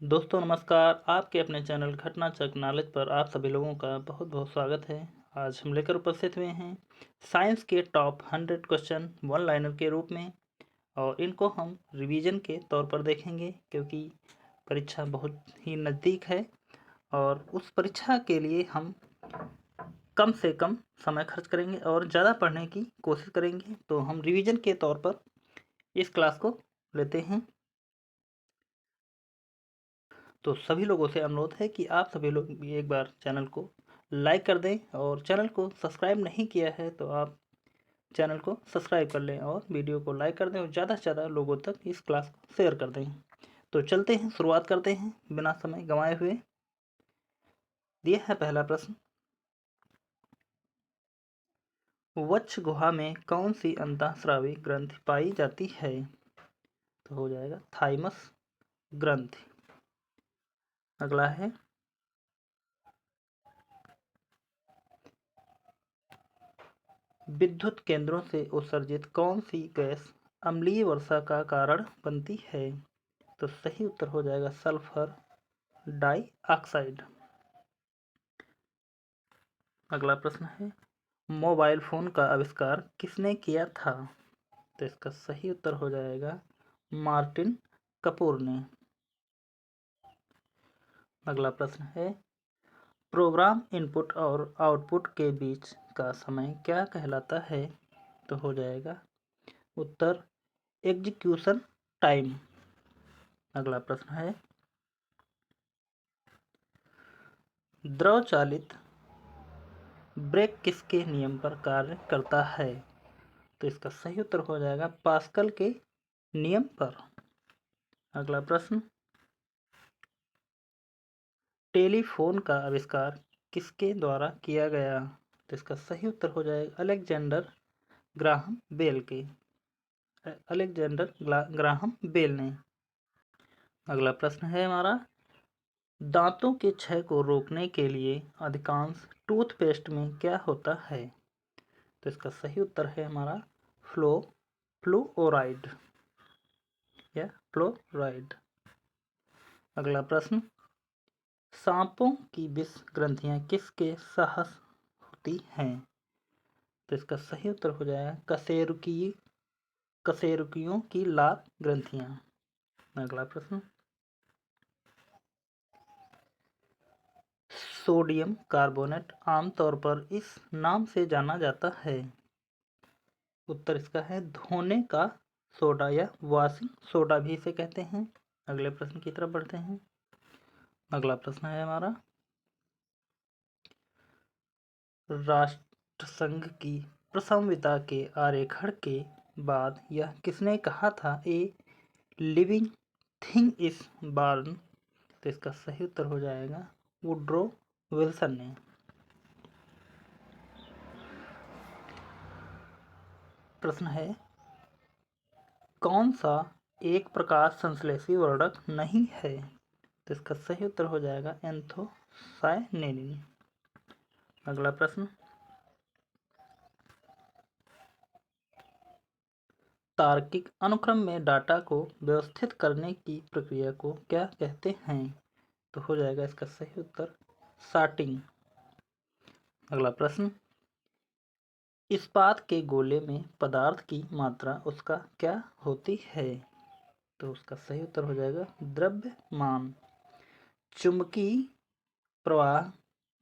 दोस्तों नमस्कार। आपके अपने चैनल घटना चक नॉलेज पर आप सभी लोगों का बहुत बहुत स्वागत है। आज हम लेकर उपस्थित हुए हैं साइंस के टॉप 100 क्वेश्चन वन लाइनर के रूप में, और इनको हम रिवीजन के तौर पर देखेंगे क्योंकि परीक्षा बहुत ही नज़दीक है और उस परीक्षा के लिए हम कम से कम समय खर्च करेंगे और ज़्यादा पढ़ने की कोशिश करेंगे। तो हम रिवीजन के तौर पर इस क्लास को लेते हैं। तो सभी लोगों से अनुरोध है कि आप सभी लोग भी एक बार चैनल को लाइक कर दें, और चैनल को सब्सक्राइब नहीं किया है तो आप चैनल को सब्सक्राइब कर लें और वीडियो को लाइक कर दें और ज़्यादा से ज़्यादा लोगों तक इस क्लास को शेयर कर दें। तो चलते हैं, शुरुआत करते हैं बिना समय गंवाए हुए। दिया है पहला प्रश्न, वक्ष गुहा में कौन सी अंतःस्रावी ग्रंथि पाई जाती है? तो हो जाएगा थाइमस ग्रंथि। अगला है, विद्युत केंद्रों से उत्सर्जित कौन सी गैस अम्लीय वर्षा का कारण बनती है? तो सही उत्तर हो जाएगा सल्फर डाइऑक्साइड। अगला प्रश्न है, मोबाइल फोन का आविष्कार किसने किया था? तो इसका सही उत्तर हो जाएगा मार्टिन कपूर ने। अगला प्रश्न है, प्रोग्राम इनपुट और आउटपुट के बीच का समय क्या कहलाता है? तो हो जाएगा उत्तर एग्जीक्यूशन टाइम। अगला प्रश्न है, द्रव चालित ब्रेक किसके नियम पर कार्य करता है? तो इसका सही उत्तर हो जाएगा पास्कल के नियम पर। अगला प्रश्न, टेलीफोन का आविष्कार किसके द्वारा किया गया? तो इसका सही उत्तर हो जाएगा अलेक्जेंडर ग्राहम बेल के। ग्राहम बेल ने। अगला प्रश्न है हमारा, दांतों के क्षय को रोकने के लिए अधिकांश टूथपेस्ट में क्या होता है? तो इसका सही उत्तर है हमारा फ्लोराइड या फ्लोराइड। अगला प्रश्न, सांपों की विष ग्रंथियां किसके साहस होती हैं? तो इसका सही उत्तर हो जाएगा कशेरुकियों की लाल ग्रंथियां। अगला प्रश्न, सोडियम कार्बोनेट आमतौर पर इस नाम से जाना जाता है? उत्तर इसका है धोने का सोडा या वॉशिंग सोडा भी इसे कहते हैं। अगले प्रश्न की तरफ बढ़ते हैं। अगला प्रश्न है हमारा, राष्ट्रसंघ की प्रसंविता के आरेखण के बाद यह किसने कहा था, a living thing is born? तो इसका सही उत्तर हो जाएगा वुड्रो विल्सन ने। प्रश्न है, कौन सा एक प्रकाश संश्लेषी वर्णक नहीं है? तो इसका सही उत्तर हो जाएगा एंथोसायनिन। अगला प्रश्न, तार्किक अनुक्रम में डाटा को व्यवस्थित करने की प्रक्रिया को क्या कहते हैं? तो हो जाएगा इसका सही उत्तर सॉर्टिंग। अगला प्रश्न, इस्पात के गोले में पदार्थ की मात्रा उसका क्या होती है? तो उसका सही उत्तर हो जाएगा द्रव्यमान। चुंबकीय प्रवाह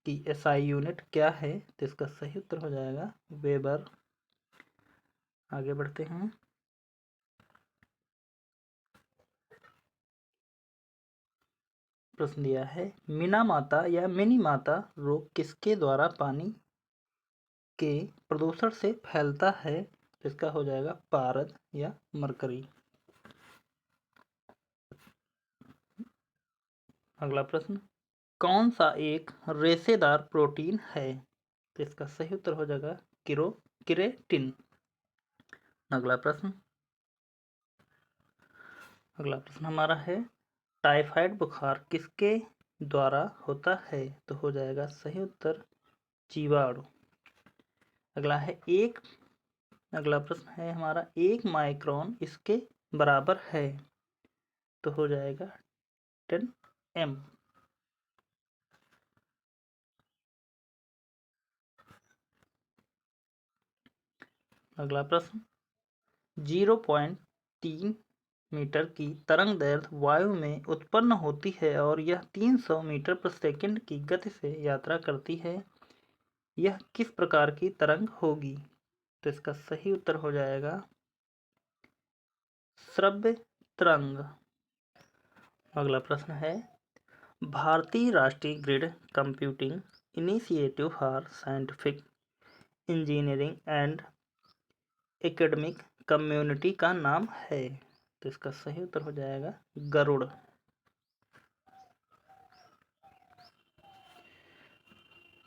की एसआई यूनिट क्या है? तो इसका सही उत्तर हो जाएगा वेबर। आगे बढ़ते हैं। प्रश्न दिया है, मीनामाता या मिनीमाता रोग किसके द्वारा पानी के प्रदूषण से फैलता है? तो इसका हो जाएगा पारद या मरकरी। अगला प्रश्न, कौन सा एक रेशेदार प्रोटीन है? तो इसका सही उत्तर हो जाएगा किरेटिन। अगला प्रश्न हमारा है, टाइफाइड बुखार किसके द्वारा होता है? तो हो जाएगा सही उत्तर जीवाणु। अगला प्रश्न है हमारा, 1 माइक्रोन इसके बराबर है? तो हो जाएगा 10 m। अगला प्रश्न, 0.3 मीटर की तरंग दैर्ध्य वायु में उत्पन्न होती है और यह 300 मीटर प्रति सेकंड की गति से यात्रा करती है। यह किस प्रकार की तरंग होगी? तो इसका सही उत्तर हो जाएगा श्रव्य तरंग। अगला प्रश्न है, भारतीय राष्ट्रीय grid computing initiative for scientific engineering and academic community का नाम है। तो इसका सही उत्तर हो जाएगा गरुड़।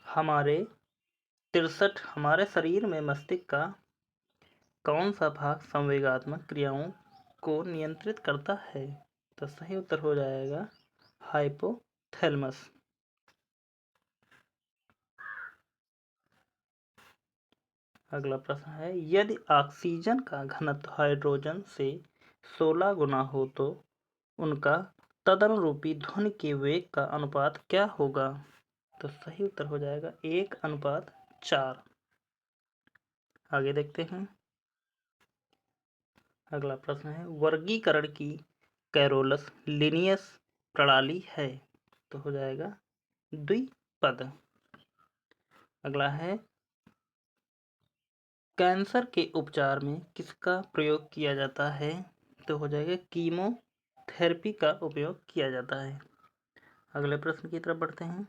हमारे शरीर में मस्तिष्क का कौन सा भाग संवेगात्मक क्रियाओं को नियंत्रित करता है? तो सही उत्तर हो जाएगा हाइपोथैलेमस। अगला प्रश्न है, यदि ऑक्सीजन का घनत्व हाइड्रोजन से 16 गुना हो तो उनका तदनुरूपी ध्वनि के वेग का अनुपात क्या होगा? तो सही उत्तर हो जाएगा 1:4। आगे देखते हैं। अगला प्रश्न है, वर्गीकरण की कैरोलस लिनियस प्रणाली है। तो हो जाएगा द्विपद। अगला है, कैंसर के उपचार में किसका प्रयोग किया जाता है? तो हो जाएगा कीमोथेरेपी का उपयोग किया जाता है। अगले प्रश्न की तरफ बढ़ते हैं।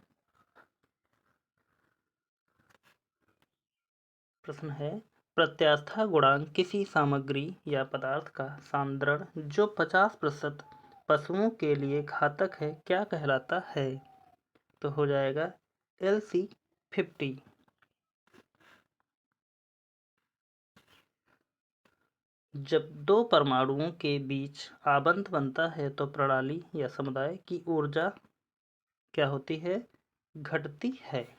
प्रश्न है, प्रत्यास्था गुणांक किसी सामग्री या पदार्थ का सांद्रण जो 50% पशुओं के लिए घातक है क्या कहलाता है? तो हो जाएगा LC50। जब दो परमाणुओं के बीच आबंध बनता है तो प्रणाली या समुदाय की ऊर्जा क्या होती है? घटती है।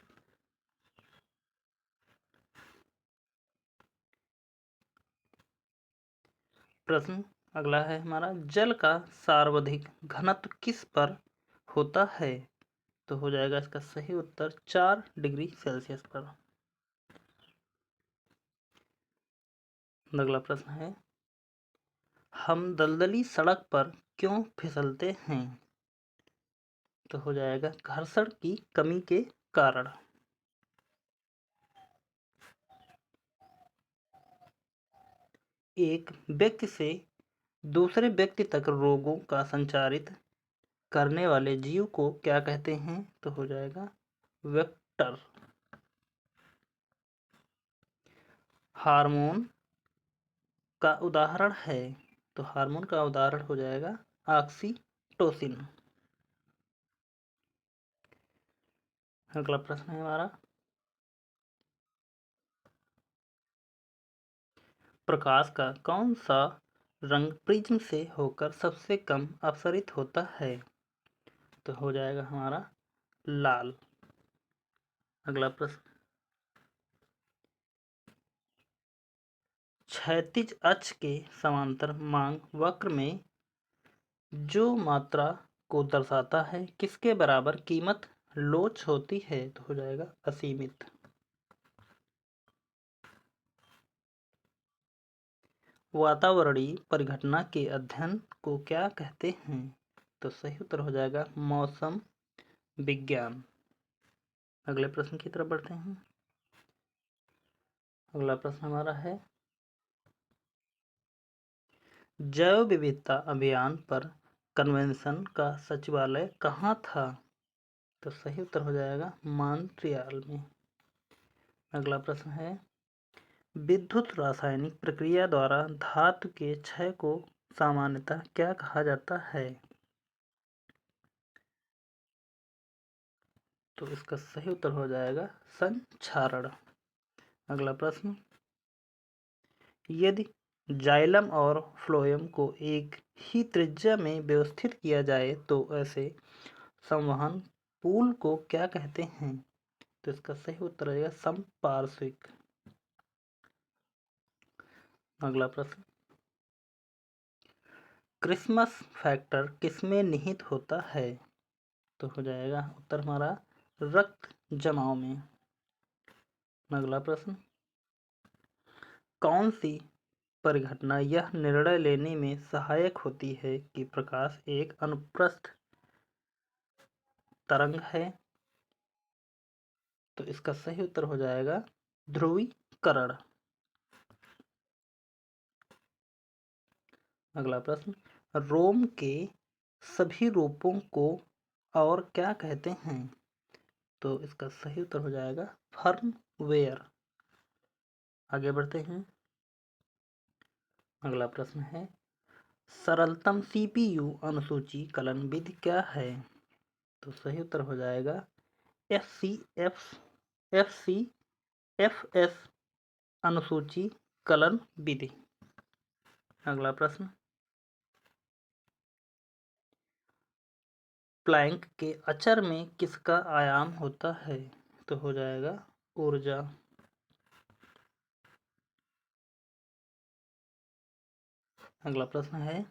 प्रश्न अगला है हमारा, जल का सर्वाधिक घनत्व किस पर होता है? तो हो जाएगा इसका सही उत्तर 4 डिग्री सेल्सियस पर। अगला प्रश्न है, हम दलदली सड़क पर क्यों फिसलते हैं? तो हो जाएगा घर्षण की कमी के कारण। एक व्यक्ति से दूसरे व्यक्ति तक रोगों का संचारित करने वाले जीव को क्या कहते हैं? तो हो जाएगा वेक्टर। हार्मोन का उदाहरण है। तो हार्मोन का उदाहरण हो जाएगा ऑक्सीटोसिन। अगला प्रश्न है हमारा, प्रकाश का कौन सा रंग प्रिज्म से होकर सबसे कम अपसरित होता है? तो हो जाएगा हमारा लाल। अगला प्रश्न, क्षैतिज अक्ष के समांतर मांग वक्र में जो मात्रा को दर्शाता है किसके बराबर कीमत लोच होती है? तो हो जाएगा असीमित। वातावरणीय परिघटना के अध्ययन को क्या कहते हैं? तो सही उत्तर हो जाएगा मौसम विज्ञान। अगले प्रश्न की तरफ बढ़ते हैं। अगला प्रश्न हमारा है, जैव विविधता अभियान पर कन्वेंशन का सचिवालय कहाँ था? तो सही उत्तर हो जाएगा मॉन्ट्रियल में। अगला प्रश्न है, विद्युत रासायनिक प्रक्रिया द्वारा धातु के क्षय को सामान्यतः क्या कहा जाता है? तो इसका सही उत्तर हो जाएगा संक्षारण। अगला प्रश्न, यदि जाइलम और फ्लोएम को एक ही त्रिज्या में व्यवस्थित किया जाए तो ऐसे संवहन पूल को क्या कहते हैं? तो इसका सही उत्तर रहेगा समपार्श्विक। अगला प्रश्न, क्रिसमस फैक्टर किसमें निहित होता है? तो हो जाएगा उत्तर हमारा रक्त जमाव में। अगला प्रश्न, कौन सी परिघटना यह निर्णय लेने में सहायक होती है कि प्रकाश एक अनुप्रस्थ तरंग है? तो इसका सही उत्तर हो जाएगा ध्रुवीकरण। अगला प्रश्न, रोम के सभी रूपों को और क्या कहते हैं? तो इसका सही उत्तर हो जाएगा फर्मवेयर। आगे बढ़ते हैं। अगला प्रश्न है, सरलतम सीपीयू अनुसूची कलन विधि क्या है? तो सही उत्तर हो जाएगा FCFS अनुसूची कलन विधि। अगला प्रश्न, प्लैंक के अचर में किसका आयाम होता है? तो हो जाएगा ऊर्जा। अगला प्रश्न है,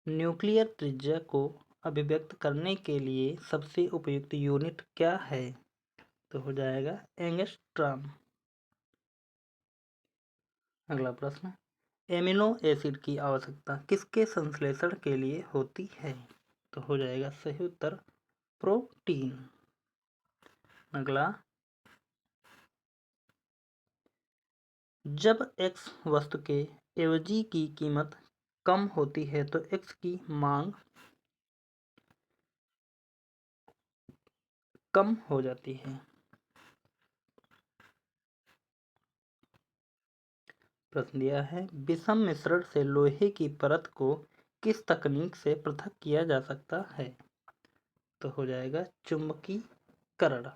न्यूक्लियर त्रिज्या को अभिव्यक्त करने के लिए सबसे उपयुक्त यूनिट क्या है? तो हो जाएगा एंगस्ट्रॉम। अगला प्रश्न, एमिनो एसिड की आवश्यकता किसके संश्लेषण के लिए होती है? तो हो जाएगा सही उत्तर प्रोटीन। अगला, जब x वस्तु के एवजी की कीमत कम होती है तो x की मांग कम हो जाती है। प्रश्न दिया है, विषम मिश्रण से लोहे की परत को किस तकनीक से पृथक किया जा सकता है? तो हो जाएगा चुंबकीकरण।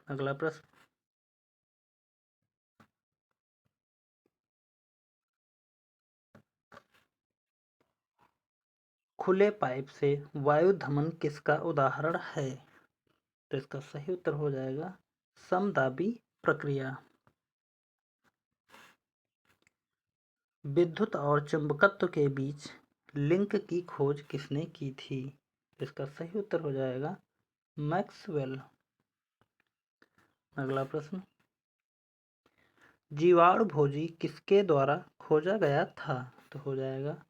अगला प्रश्न, खुले पाइप से वायु धमन किसका उदाहरण है? तो इसका सही उत्तर हो जाएगा समदाबी प्रक्रिया। विद्युत और चुंबकत्व के बीच लिंक की खोज किसने की थी? इसका सही उत्तर हो जाएगा मैक्सवेल। अगला प्रश्न, जीवाणु भोजी किसके द्वारा खोजा गया था? तो हो जाएगा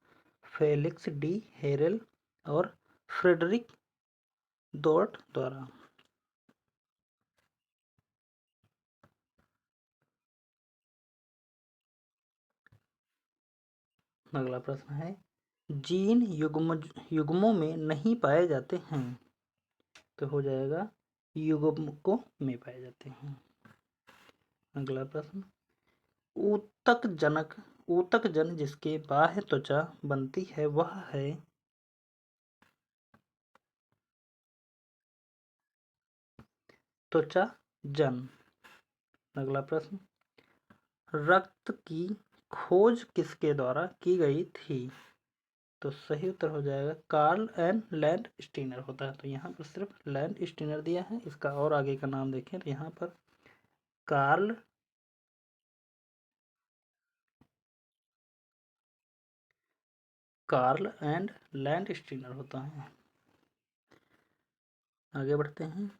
फेलिक्स डी हेरेल और फ्रेडरिक डोर्ट द्वारा। अगला प्रश्न है, जीन युग्मों में नहीं पाए जाते हैं? तो हो जाएगा युग्मकों में पाए जाते हैं। अगला प्रश्न, ऊतक जन जिसके बाह्य त्वचा बनती है वह है? त्वचा जन। अगला प्रश्न, रक्त की खोज किसके द्वारा की गई थी? तो सही उत्तर हो जाएगा कार्ल एन लैंड स्टीनर होता है। तो यहाँ पर सिर्फ लैंड स्टीनर दिया है, इसका और आगे का नाम देखें तो यहाँ पर कार्ल एंड लैंड स्टीनर होता है। आगे बढ़ते हैं।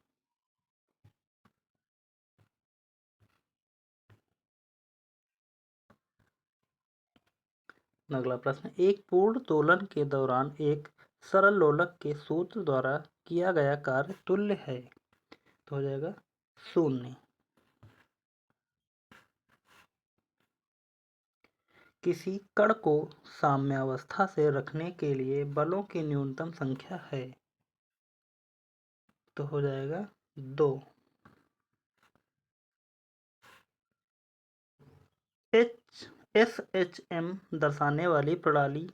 अगला प्रश्न, एक पूर्ण दोलन के दौरान एक सरल लोलक के सूत्र द्वारा किया गया कार्य तुल्य है? तो हो जाएगा 0। किसी कण को साम्यावस्था से रखने के लिए बलों की न्यूनतम संख्या है? तो हो जाएगा 2। SHM दर्शाने वाली प्रणाली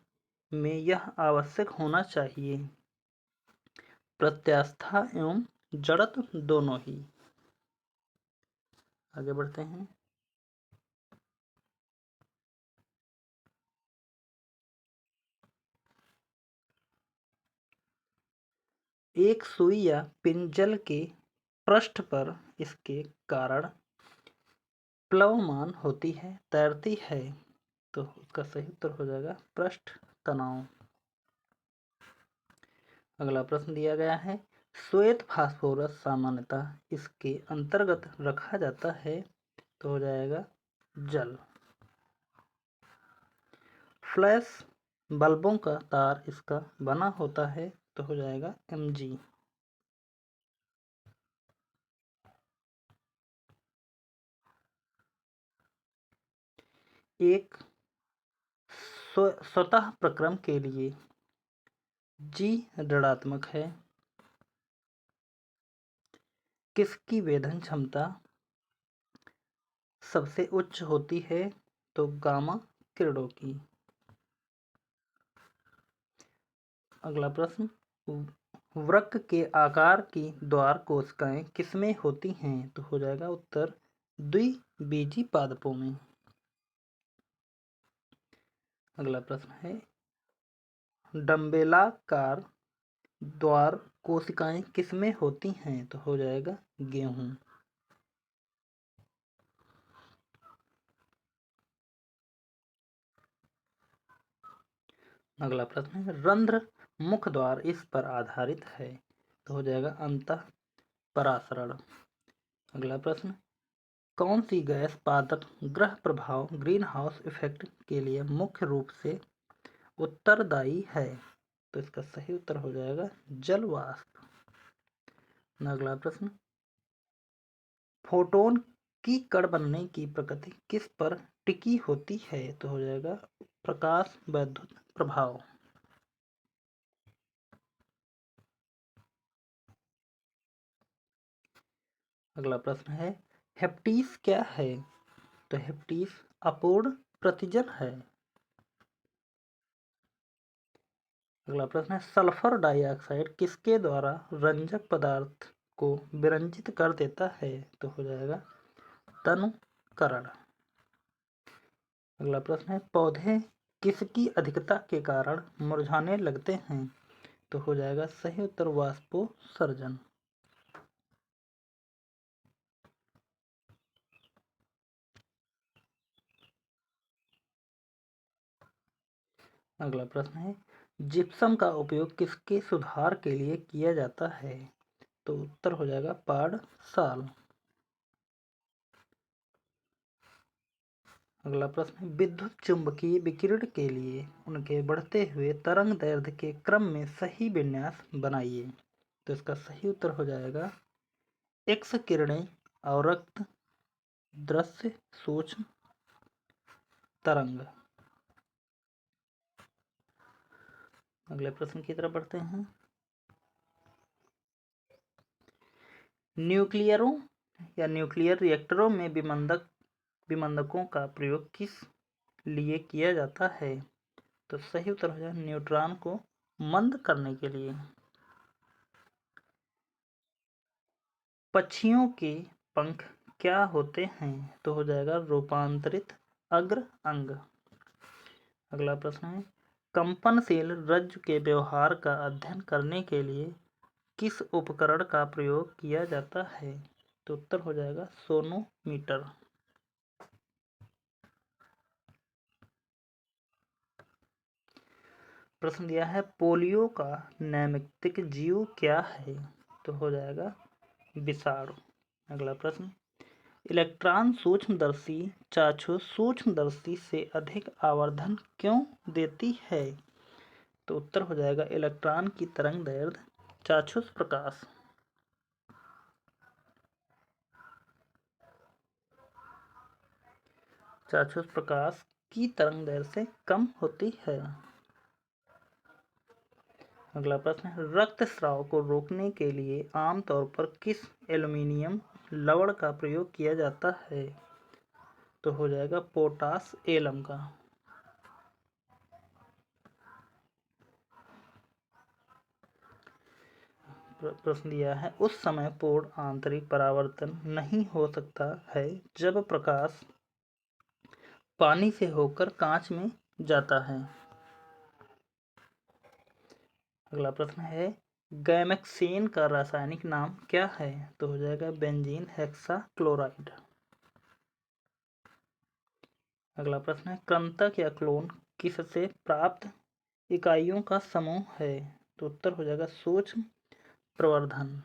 में यह आवश्यक होना चाहिए प्रत्यास्था एवं जड़त्व दोनों ही। आगे बढ़ते हैं। एक सुई या पिंजल के पृष्ठ पर इसके कारण प्लवमान होती है, तैरती है। तो उसका सही उत्तर हो जाएगा पृष्ठ तनाव। अगला प्रश्न दिया गया है, श्वेत फास्फोरस सामान्यतः इसके अंतर्गत रखा जाता है, तो हो जाएगा जल। फ्लैश बल्बों का तार इसका बना होता है, तो हो जाएगा Mg। एक स्वतः प्रक्रम के लिए G ऋणात्मक है, किसकी वेधन क्षमता सबसे उच्च होती है, तो गामा किरणों की। अगला प्रश्न, वृक्क के आकार की द्वार कोशिकाएं किसमें होती हैं, तो हो जाएगा उत्तर द्विबीजी पादपों में। अगला प्रश्न है, डंबेलाकार द्वार कोशिकाएं किसमें होती हैं, तो हो जाएगा गेहूं। अगला प्रश्न है, रंध्र मुख द्वार इस पर आधारित है, तो हो जाएगा अंतः परासरण। अगला प्रश्न, कौन सी गैस पादप ग्रह प्रभाव ग्रीन हाउस इफेक्ट के लिए मुख्य रूप से उत्तरदायी है, तो इसका सही उत्तर हो जाएगा जल वाष्प। अगला प्रश्न, फोटोन की कण बनने की प्रकृति किस पर टिकी होती है, तो हो जाएगा प्रकाश वैद्युत प्रभाव। अगला प्रश्न है, हेप्टीस क्या है, तो हेप्टीस अपूर्ण प्रतिजन है। अगला प्रश्न है, सल्फर डाइऑक्साइड किसके द्वारा रंजक पदार्थ को विरंजित कर देता है, तो हो जाएगा तनुकरण। अगला प्रश्न है, पौधे किसकी अधिकता के कारण मुरझाने लगते हैं, तो हो जाएगा सही उत्तर वाष्पोत्सर्जन। अगला प्रश्न है, जिप्सम का उपयोग किसके सुधार के लिए किया जाता है, तो उत्तर हो जाएगा पाड़साल। अगला प्रश्न है, विद्युत चुंबकीय विकिरण के लिए उनके बढ़ते हुए तरंग दैर्ध्य के क्रम में सही विन्यास बनाइए, तो इसका सही उत्तर हो जाएगा एक्स किरणें, अवरक्त, दृश्य, सूक्ष्म, तरंग। अगले प्रश्न की तरफ बढ़ते हैं, न्यूक्लियरों या न्यूक्लियर रिएक्टरों में विमंदकों का प्रयोग किस लिए किया जाता है, तो सही उत्तर हो जाएगा न्यूट्रॉन को मंद करने के लिए। पक्षियों के पंख क्या होते हैं, तो हो जाएगा रूपांतरित अग्र अंग। अगला प्रश्न है, कंपनशील रज्जु के व्यवहार का अध्ययन करने के लिए किस उपकरण का प्रयोग किया जाता है, तो उत्तर हो जाएगा सोनोमीटर। प्रश्न दिया है, पोलियो का नैमित्तिक जीव क्या है, तो हो जाएगा विषाणु। अगला प्रश्न, इलेक्ट्रॉन सूक्ष्मदर्शी चाक्षुष सूक्ष्मदर्शी से अधिक आवर्धन क्यों देती है, तो उत्तर हो जाएगा इलेक्ट्रॉन की तरंग दैर्ध्य चाक्षुष प्रकाश। चाक्षुष प्रकाश की तरंग दैर्ध्य से कम होती है। अगला प्रश्न है, रक्तस्राव को रोकने के लिए आमतौर पर किस एल्यूमीनियम लवण का प्रयोग किया जाता है, तो हो जाएगा पोटास एलम का। प्रश्न दिया है, उस समय पूर्ण आंतरिक परावर्तन नहीं हो सकता है जब प्रकाश पानी से होकर कांच में जाता है। अगला प्रश्न है, गैमेक्सेन का रासायनिक नाम क्या है, तो हो जाएगा बेंजीन हेक्साक्लोराइड। अगला प्रश्न है, कृंतक या क्लोन किससे प्राप्त इकाइयों का समूह है? तो उत्तर हो जाएगा सूक्ष्म प्रवर्धन।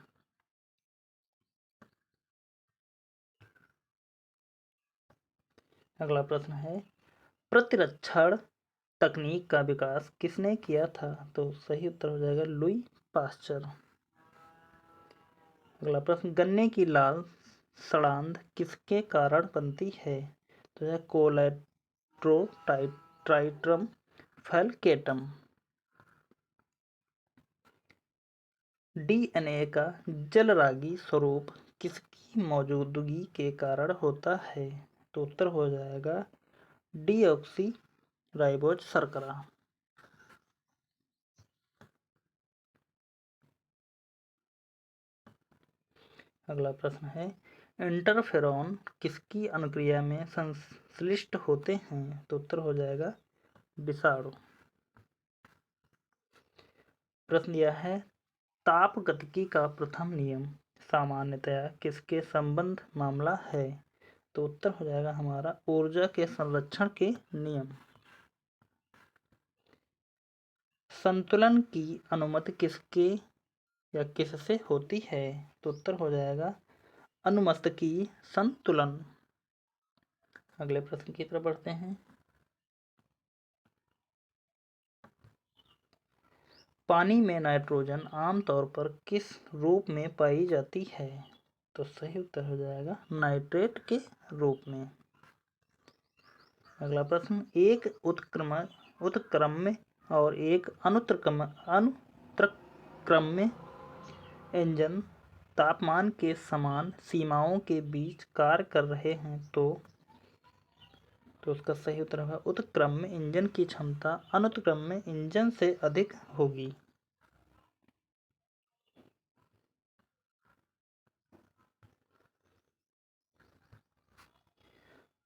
अगला प्रश्न है, प्रतिरक्षण तकनीक का विकास किसने किया था? तो सही उत्तर हो जाएगा लुई पास्चर। अगला प्रश्न, गन्ने की लाल सड़ांध किसके कारण बनती है? तो यह कोलेट्रोट्राइटम फैलकेटम। डीएनए का जलरागी स्वरूप किसकी मौजूदगी के कारण होता है? तो उत्तर हो जाएगा डीऑक्सी राइबोज शर्करा। अगला प्रश्न है, इंटरफेरॉन किसकी अनुक्रिया में संश्लिष्ट होते हैं? तो उत्तर हो जाएगा विषाणु। प्रश्न यह है, तापगतिकी का प्रथम नियम सामान्यतया किसके संबंध मामला है? तो उत्तर हो जाएगा हमारा ऊर्जा के संरक्षण के नियम। संतुलन की अनुमति किसके या किससे होती है? तो उत्तर हो जाएगा अनुमस्तिकीय संतुलन। अगले प्रश्न की तरफ बढ़ते हैं। पानी में नाइट्रोजन आमतौर पर किस रूप में पाई जाती है? तो सही उत्तर हो जाएगा नाइट्रेट के रूप में। अगला प्रश्न, एक उत्क्रम्य और एक अनुत्रक्रम्य इंजन तापमान के समान सीमाओं के बीच कार्य कर रहे हैं तो उसका सही उत्तर होगा उत्क्रम्य इंजन की क्षमता अनुत्क्रम्य इंजन से अधिक होगी।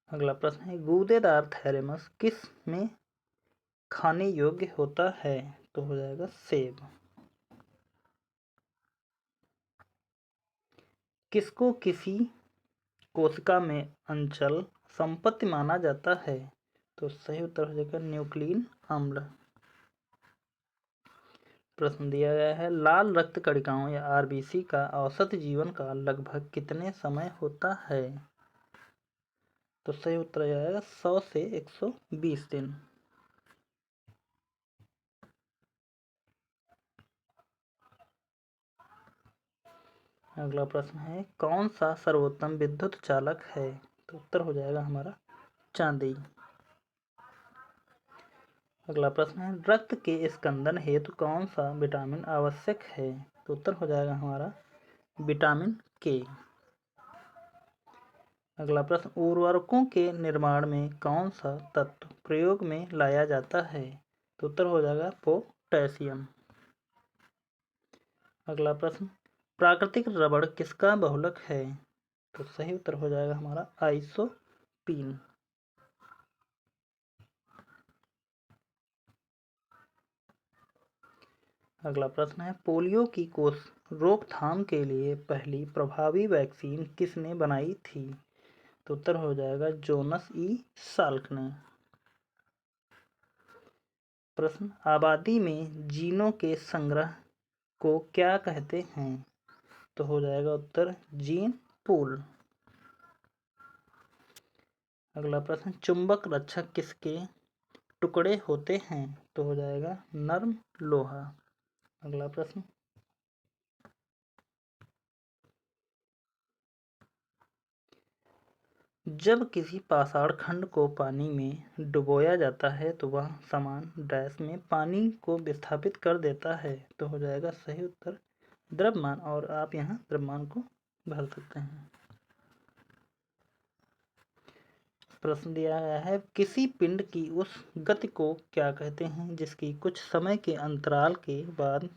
अगला प्रश्न है, गूदेदार थैलेमस किस में खाने योग्य होता है? तो हो जाएगा सेब। किसको किसी कोशिका में अंचल संपत्ति माना जाता है? तो सही उत्तर हो जाएगा न्यूक्लिक अम्ल। प्रश्न दिया गया है, लाल रक्त कणिकाओं या आरबीसी का औसत जीवन काल लगभग कितने समय होता है? तो सही उत्तर आएगा 100 से 120 दिन। अगला प्रश्न है, कौन सा सर्वोत्तम विद्युत चालक है? तो उत्तर हो जाएगा हमारा चांदी। अगला प्रश्न है, रक्त के स्कंदन हेतु कौन सा विटामिन आवश्यक है? तो उत्तर हो जाएगा हमारा विटामिन के। अगला प्रश्न, उर्वरकों के निर्माण में कौन सा तत्व प्रयोग में लाया जाता है? तो उत्तर हो जाएगा पोटेशियम। अगला प्रश्न, प्राकृतिक रबड़ किसका बहुलक है? तो सही उत्तर हो जाएगा हमारा आइसोपीन। अगला प्रश्न है, पोलियो की रोकथाम के लिए पहली प्रभावी वैक्सीन किसने बनाई थी? तो उत्तर हो जाएगा जोनस ई साल्क ने। प्रश्न, आबादी में जीनों के संग्रह को क्या कहते हैं? तो हो जाएगा उत्तर जीन पूल। अगला प्रश्न, चुंबक रक्षक किसके टुकड़े होते हैं? तो हो जाएगा नर्म लोहा। अगला प्रश्न, जब किसी पाषाण खंड को पानी में डुबोया जाता है तो वह समान डैश में पानी को विस्थापित कर देता है। तो हो जाएगा सही उत्तर द्रव्यमान, और आप यहाँ द्रव्यमान को भर सकते हैं। प्रश्न दिया गया है, किसी पिंड की उस गति को क्या कहते हैं जिसकी कुछ समय के अंतराल के बाद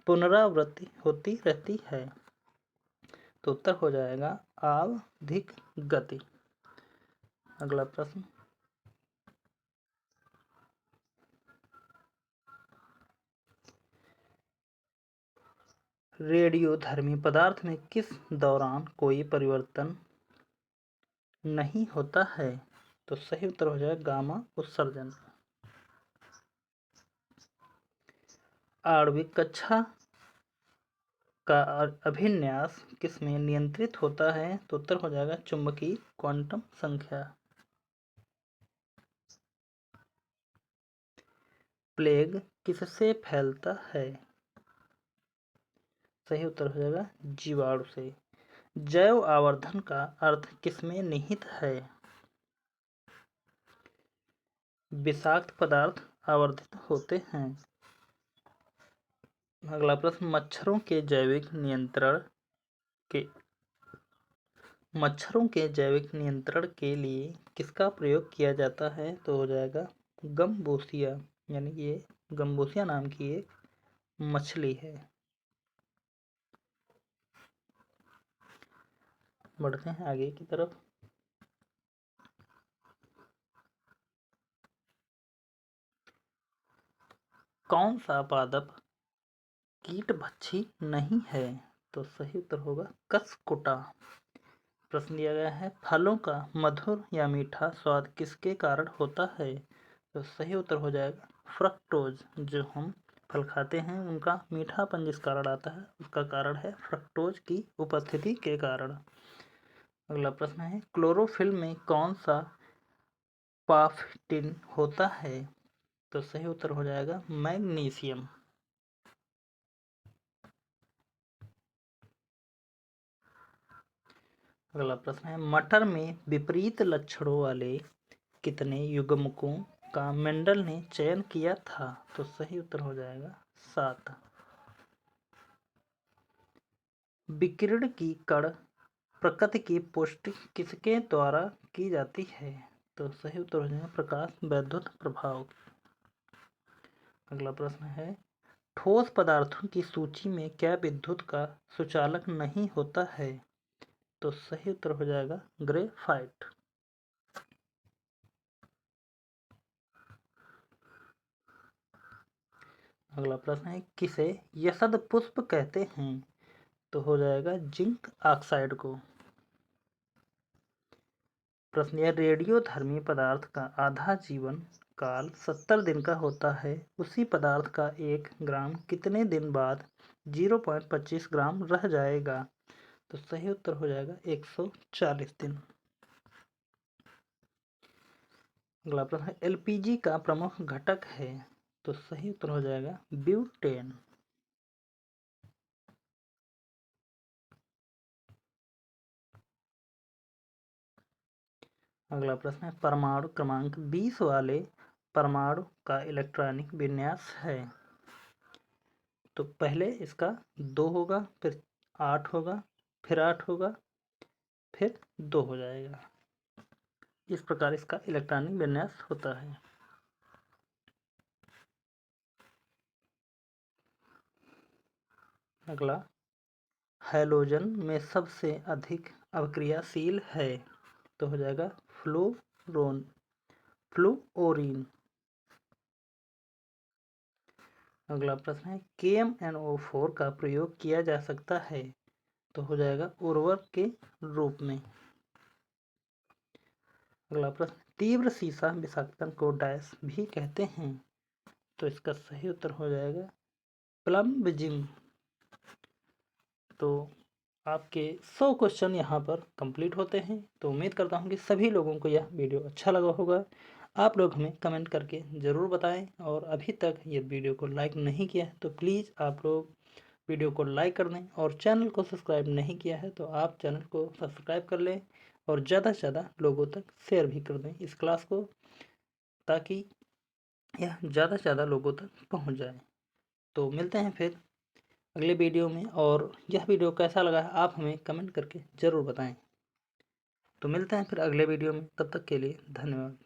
पुनरावृत्ति होती रहती है? तो उत्तर हो जाएगा आवधिक गति। अगला प्रश्न, रेडियोधर्मी पदार्थ में किस दौरान कोई परिवर्तन नहीं होता है? तो सही उत्तर हो जाएगा गामा उत्सर्जन। आणविक कक्षा का अभिन्यास किसमें नियंत्रित होता है? तो उत्तर हो जाएगा चुंबकीय क्वांटम संख्या। प्लेग किससे फैलता है? सही उत्तर हो जाएगा जीवाणु से। जैव आवर्धन का अर्थ किसमें निहित है? विषाक्त पदार्थ आवर्धित होते हैं। अगला प्रश्न, मच्छरों के जैविक नियंत्रण के लिए किसका प्रयोग किया जाता है? तो हो जाएगा गम्बूसिया, यानी कि ये गम्बूसिया नाम की एक मछली है। बढ़ते हैं आगे की तरफ। कौन सा पादप कीटभक्षी नहीं है? तो सही उत्तर होगा कसकुटा। प्रश्न दिया गया है, फलों का मधुर या मीठा स्वाद किसके कारण होता है? तो सही उत्तर हो जाएगा फ्रक्टोज। जो हम फल खाते हैं उनका मीठापन जिस कारण आता है उसका कारण है फ्रक्टोज की उपस्थिति के कारण। अगला प्रश्न है, क्लोरोफिल में कौन सा पाफ्टिन होता है? तो सही उत्तर हो जाएगा मैग्नीशियम। अगला प्रश्न है, मटर में विपरीत लक्षणों वाले कितने युग्मकों का मेंडल ने चयन किया था? तो सही उत्तर हो जाएगा 7। विकिरण की कण प्रकृति की पुष्टि किसके द्वारा की जाती है? तो सही उत्तर हो जाएगा प्रकाश वैद्युत प्रभाव। अगला प्रश्न है, ठोस पदार्थों की सूची में क्या विद्युत का सुचालक नहीं होता है? तो सही उत्तर हो जाएगा ग्रेफाइट। अगला प्रश्न है, किसे यसद पुष्प कहते हैं? तो हो जाएगा जिंक ऑक्साइड को। प्रश्न है, रेडियोधर्मी पदार्थ का आधा जीवन काल 70 दिन का होता है, उसी पदार्थ का 1 ग्राम कितने दिन बाद 0.25 ग्राम रह जाएगा? तो सही उत्तर हो जाएगा 140 दिन। अगला प्रश्न है, एलपीजी का प्रमुख घटक है? तो सही उत्तर हो जाएगा ब्यूटेन। अगला प्रश्न है, परमाणु क्रमांक 20 वाले परमाणु का इलेक्ट्रॉनिक विन्यास है? तो पहले इसका 2 होगा, फिर 8 होगा, फिर 8 होगा, फिर 2 हो जाएगा। इस प्रकार इसका इलेक्ट्रॉनिक विन्यास होता है। अगला, हैलोजन में सबसे अधिक अभिक्रियाशील है? तो हो जाएगा फ्लूओरीन। अगला प्रश्न है, KMnO4 का प्रयोग किया जा सकता है? तो हो जाएगा उर्वरक के रूप में। अगला प्रश्न, तीव्र सीसा विषाक्तन को डैश भी कहते हैं? तो इसका सही उत्तर हो जाएगा प्लम्बजिंग। तो आपके 100 क्वेश्चन यहाँ पर कंप्लीट होते हैं। तो उम्मीद करता हूँ कि सभी लोगों को यह वीडियो अच्छा लगा होगा। आप लोग हमें कमेंट करके ज़रूर बताएं, और अभी तक ये वीडियो को लाइक नहीं किया है तो प्लीज़ आप लोग वीडियो को लाइक कर दें, और चैनल को सब्सक्राइब नहीं किया है तो आप चैनल को सब्सक्राइब कर लें, और ज़्यादा से ज़्यादा लोगों तक शेयर भी कर दें इस क्लास को, ताकि यह ज़्यादा से ज़्यादा लोगों तक पहुँच जाए। तो मिलते हैं फिर अगले वीडियो में, और यह वीडियो कैसा लगा है आप हमें कमेंट करके ज़रूर बताएं। तो मिलते हैं फिर अगले वीडियो में, तब तक के लिए धन्यवाद।